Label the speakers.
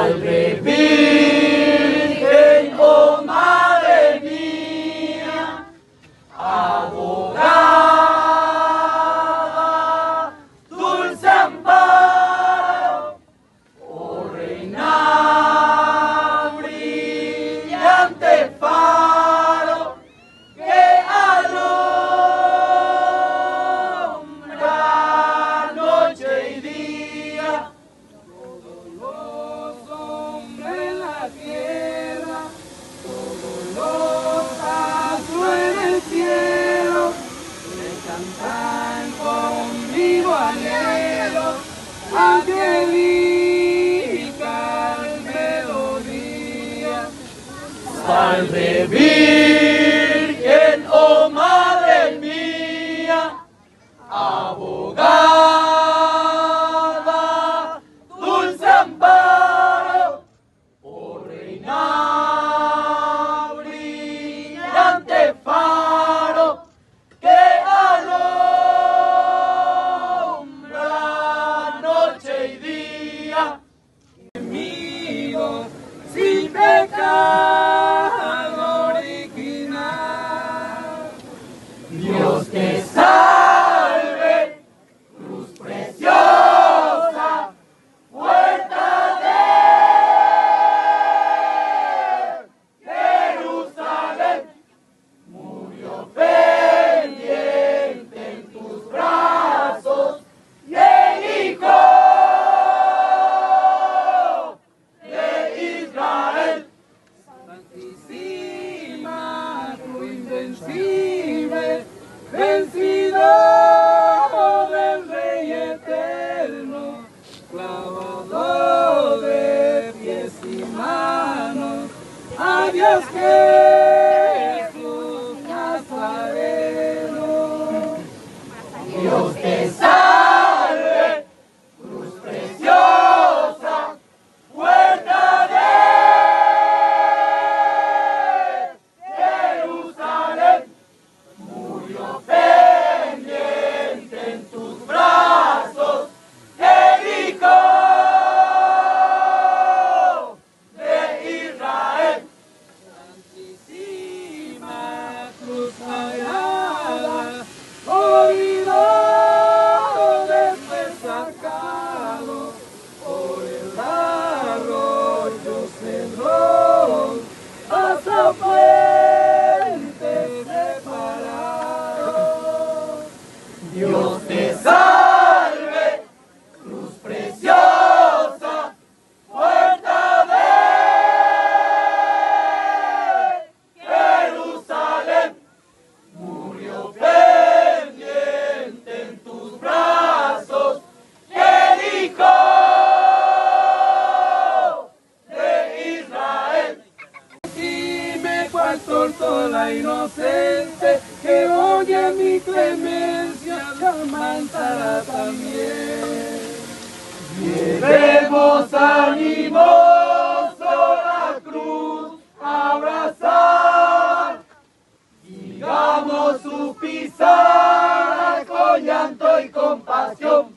Speaker 1: Salve Virgen, oh Madre mía, abogada, dulce amparo, oh Reina, brillante faro, que alumbra noche y día.
Speaker 2: Angelical melodía.
Speaker 1: Salve Virgen, oh Madre mía, abogada, dulce amparo, oh Reina, brillante faro, que alumbra noche y día.
Speaker 2: Enemigo sin pecado original.
Speaker 1: Dios te salve, cruz preciosa, puerta de Jerusalén. Murió pendiente en tus brazos y el Hijo de Israel.
Speaker 2: Santísima, tu invencible, vencido del Rey eterno, clavado de pies y manos, a Dios Jesús Nazareno.
Speaker 1: Dios te salve, cruz preciosa, puerta de Jerusalén. Murió pendiente en tus brazos el Hijo de Israel.
Speaker 2: Santísima cruz sagrada, oído después sacado por el arroyo Cedrón, hasta fuentes separados.
Speaker 1: Dios te salve, cruz preciosa, puerta de Jerusalén. Murió pendiente en tus brazos el Hijo de Israel.
Speaker 2: Dime cuál tortola inocente que oye mi clemencia te amansará también.
Speaker 1: Llevemos animoso la cruz a abrazar, sigamos su pisar con llanto y compasión.